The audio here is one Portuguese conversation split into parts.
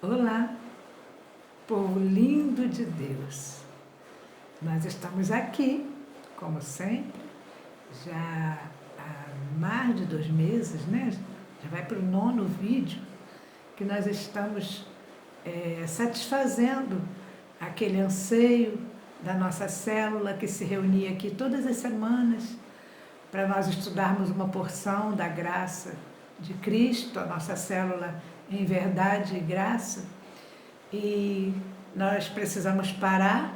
Olá, povo lindo de Deus. Nós estamos aqui, como sempre, já há mais de 2 meses, né? Já vai para o 9º vídeo, que nós estamos satisfazendo aquele anseio da nossa célula que se reunia aqui todas as semanas para nós estudarmos uma porção da graça de Cristo, a nossa célula em verdade e graça. E nós precisamos parar,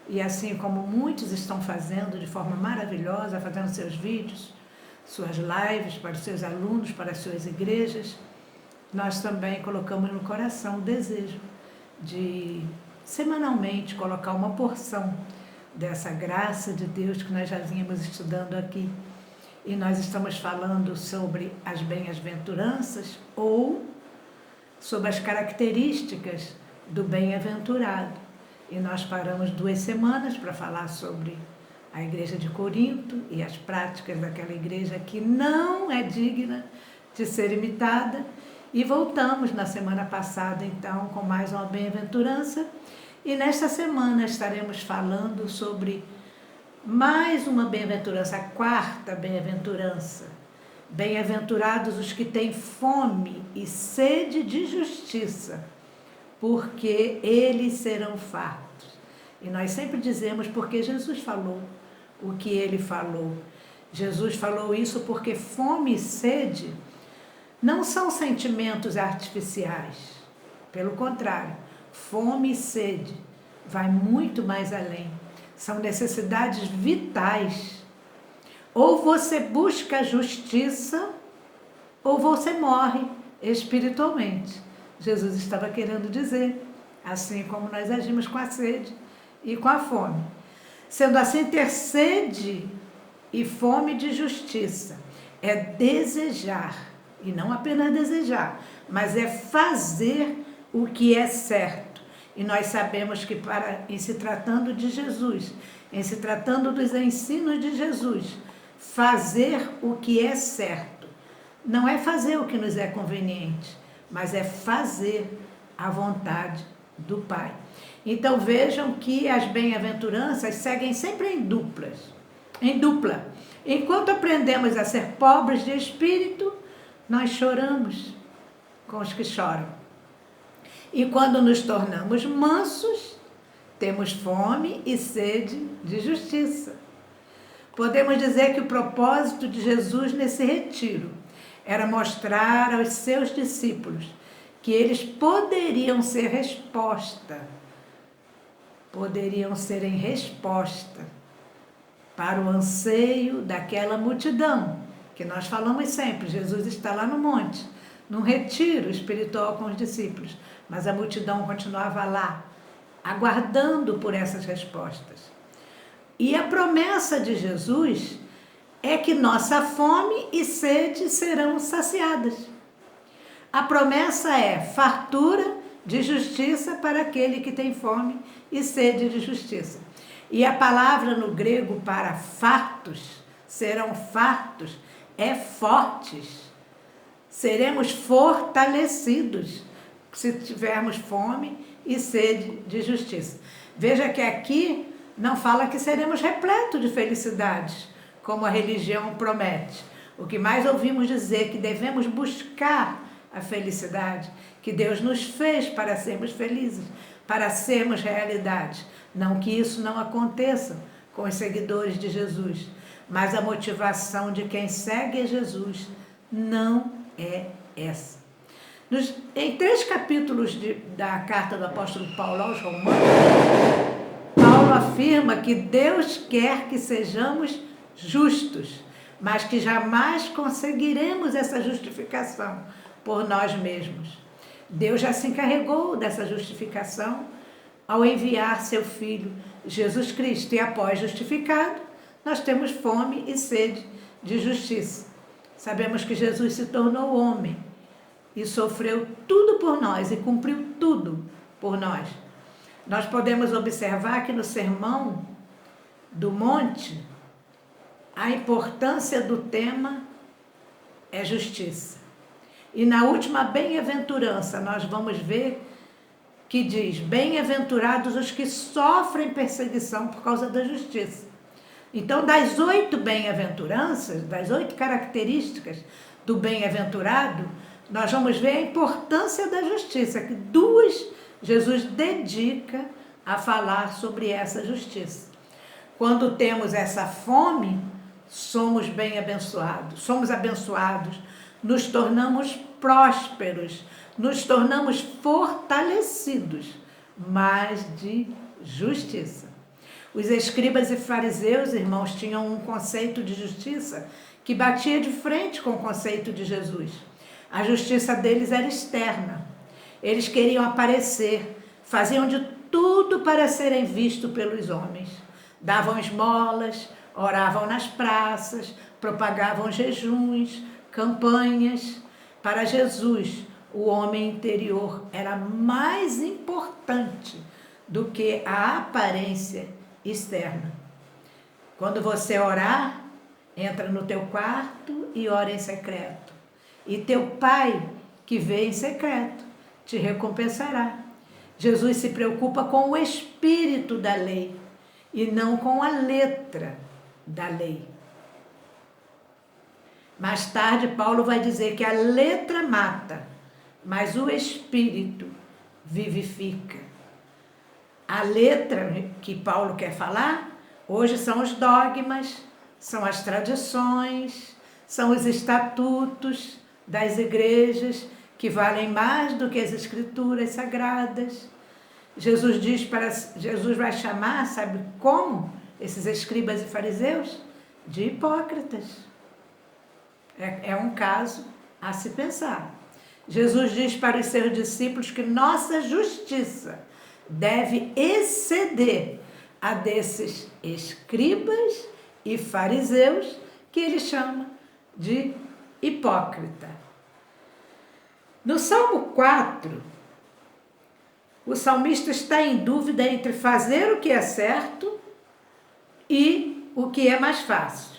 e assim como muitos estão fazendo de forma maravilhosa, fazendo seus vídeos, suas lives para os seus alunos, para as suas igrejas, nós também colocamos no coração o desejo de semanalmente colocar uma porção dessa graça de Deus que nós já vínhamos estudando aqui. E nós estamos falando sobre as bem-aventuranças ou sobre as características do bem-aventurado. E nós paramos 2 semanas para falar sobre a igreja de Corinto e as práticas daquela igreja que não é digna de ser imitada. E voltamos na semana passada, então, com mais uma bem-aventurança. E nesta semana estaremos falando sobre mais uma bem-aventurança, a 4ª bem-aventurança. Bem-aventurados os que têm fome e sede de justiça, porque eles serão fartos. E nós sempre dizemos porque Jesus falou o que ele falou. Jesus falou isso porque fome e sede não são sentimentos artificiais. Pelo contrário, fome e sede vai muito mais além. São necessidades vitais. Ou você busca a justiça, ou você morre espiritualmente. Jesus estava querendo dizer, assim como nós agimos com a sede e com a fome. Sendo assim, ter sede e fome de justiça é desejar, e não apenas desejar, mas é fazer o que é certo. E nós sabemos que em se tratando de Jesus, em se tratando dos ensinos de Jesus, fazer o que é certo não é fazer o que nos é conveniente, mas é fazer a vontade do Pai. Então vejam que as bem-aventuranças seguem sempre em dupla. Enquanto aprendemos a ser pobres de espírito, nós choramos com os que choram. E quando nos tornamos mansos, temos fome e sede de justiça. Podemos dizer que o propósito de Jesus nesse retiro era mostrar aos seus discípulos que eles poderiam ser em resposta para o anseio daquela multidão, que nós falamos sempre. Jesus está lá no monte, num retiro espiritual com os discípulos, mas a multidão continuava lá, aguardando por essas respostas. E a promessa de Jesus é que nossa fome e sede serão saciadas. A promessa é fartura de justiça para aquele que tem fome e sede de justiça. E a palavra no grego para fartos, serão fartos, é fortes. Seremos fortalecidos se tivermos fome e sede de justiça. Veja que aqui não fala que seremos repletos de felicidades, como a religião promete. O que mais ouvimos dizer é que devemos buscar a felicidade, que Deus nos fez para sermos felizes, para sermos realidade. Não que isso não aconteça com os seguidores de Jesus, mas a motivação de quem segue a Jesus não é essa. Em 3 capítulos da carta do apóstolo Paulo aos Romanos, Paulo afirma que Deus quer que sejamos justos, mas que jamais conseguiremos essa justificação por nós mesmos. Deus já se encarregou dessa justificação ao enviar seu Filho, Jesus Cristo. E após justificado, nós temos fome e sede de justiça. Sabemos que Jesus se tornou homem e sofreu tudo por nós e cumpriu tudo por nós. Nós podemos observar que no Sermão do Monte, a importância do tema é justiça. E na última bem-aventurança, nós vamos ver que diz: bem-aventurados os que sofrem perseguição por causa da justiça. Então, das 8 bem-aventuranças, das 8 características do bem-aventurado, nós vamos ver a importância da justiça, que 2 Jesus dedica a falar sobre essa justiça. Quando temos essa fome, somos bem-abençoados, somos abençoados, nos tornamos prósperos, nos tornamos fortalecidos, mas de justiça. Os escribas e fariseus, irmãos, tinham um conceito de justiça que batia de frente com o conceito de Jesus. A justiça deles era externa. Eles queriam aparecer, faziam de tudo para serem vistos pelos homens. Davam esmolas, oravam nas praças, propagavam jejuns, campanhas. Para Jesus, o homem interior era mais importante do que a aparência externa. Quando você orar, entra no teu quarto e ora em secreto. E teu Pai, que vê em secreto, te recompensará. Jesus se preocupa com o espírito da lei e não com a letra da lei. Mais tarde, Paulo vai dizer que a letra mata, mas o espírito vivifica. A letra que Paulo quer falar, hoje são os dogmas, são as tradições, são os estatutos das igrejas, que valem mais do que as escrituras sagradas. Jesus vai chamar, sabe como, esses escribas e fariseus? De hipócritas. É um caso a se pensar. Jesus diz para os seus discípulos que nossa justiça deve exceder a desses escribas e fariseus, que ele chama de hipócrita. No Salmo 4, o salmista está em dúvida entre fazer o que é certo e o que é mais fácil.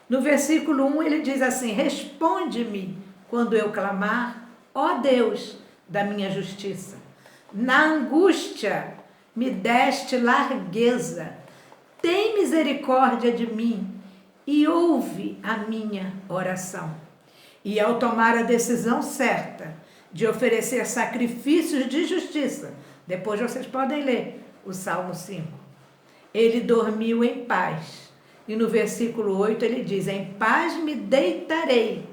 No versículo 1 ele diz assim: responde-me quando eu clamar, ó Deus da minha justiça. Na angústia me deste largueza, tem misericórdia de mim e ouve a minha oração. E ao tomar a decisão certa de oferecer sacrifícios de justiça, depois vocês podem ler o Salmo 5, ele dormiu em paz. E no versículo 8 ele diz: em paz me deitarei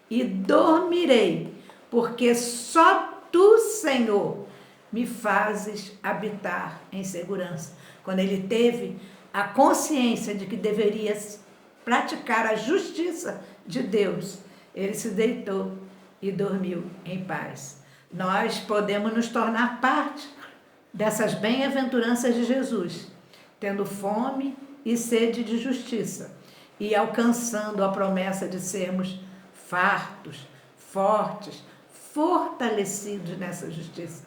e dormirei, porque só tu, Senhor, me fazes habitar em segurança. Quando ele teve a consciência de que deveria praticar a justiça de Deus, ele se deitou e dormiu em paz. Nós podemos nos tornar parte dessas bem-aventuranças de Jesus, tendo fome e sede de justiça e alcançando a promessa de sermos fartos, fortes, fortalecidos nessa justiça.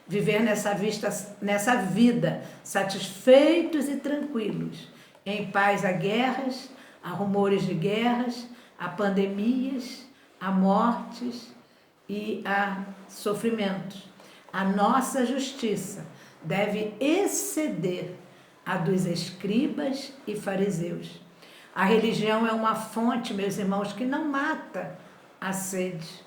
Viver nessa vida satisfeitos e tranquilos, em paz a guerras, a rumores de guerras, a pandemias, a mortes e a sofrimentos. A nossa justiça deve exceder a dos escribas e fariseus. A religião é uma fonte, meus irmãos, que não mata a sede.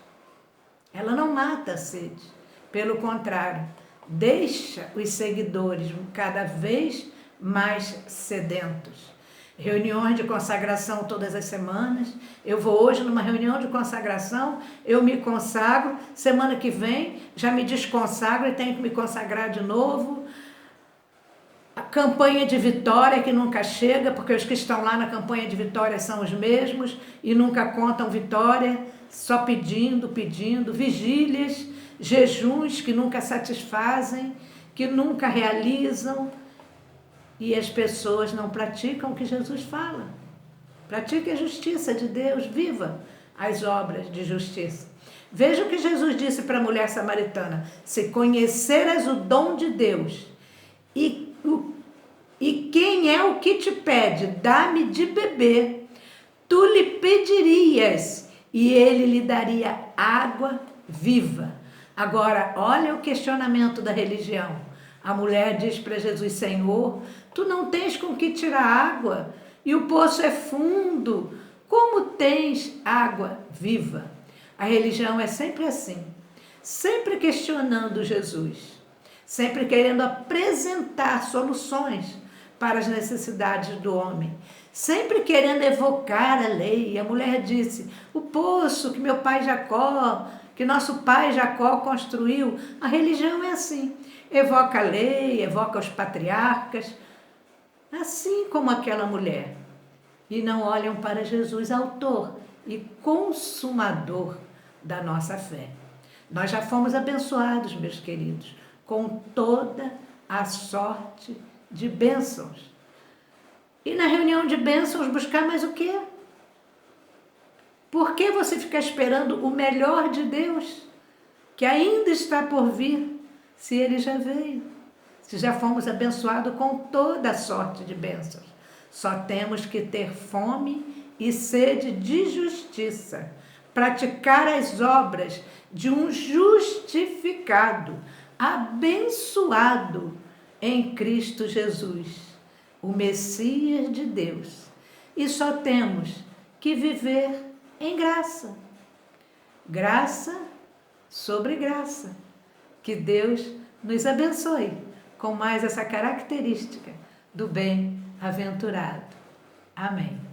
Ela não mata a sede. Pelo contrário, deixa os seguidores cada vez mais sedentos. Reuniões de consagração todas as semanas. Eu vou hoje numa reunião de consagração, eu me consagro, semana que vem já me desconsagro e tenho que me consagrar de novo. A campanha de vitória que nunca chega, porque os que estão lá na campanha de vitória são os mesmos e nunca contam vitória, só pedindo, vigílias, jejuns que nunca satisfazem, que nunca realizam, e as pessoas não praticam o que Jesus fala. Pratique a justiça de Deus, viva as obras de justiça. Veja o que Jesus disse para a mulher samaritana: se conheceras o dom de Deus e quem é o que te pede, dá-me de beber, tu lhe pedirias e ele lhe daria água viva. Agora, olha o questionamento da religião. A mulher diz para Jesus: Senhor, tu não tens com que tirar água e o poço é fundo. Como tens água viva? A religião é sempre assim, sempre questionando Jesus, sempre querendo apresentar soluções para as necessidades do homem, sempre querendo evocar a lei. E a mulher disse: o poço que meu pai Jacó, que nosso pai Jacó construiu. A religião é assim, evoca a lei, evoca os patriarcas, assim como aquela mulher. E não olham para Jesus, autor e consumador da nossa fé. Nós já fomos abençoados, meus queridos, com toda a sorte de bênçãos. E na reunião de bênçãos buscar mais o quê? Por que você fica esperando o melhor de Deus, que ainda está por vir, se ele já veio? Se já fomos abençoados com toda a sorte de bênçãos. Só temos que ter fome e sede de justiça, praticar as obras de um justificado, abençoado em Cristo Jesus, o Messias de Deus. E só temos que viver em graça. Graça sobre graça. Que Deus nos abençoe com mais essa característica do bem-aventurado. Amém.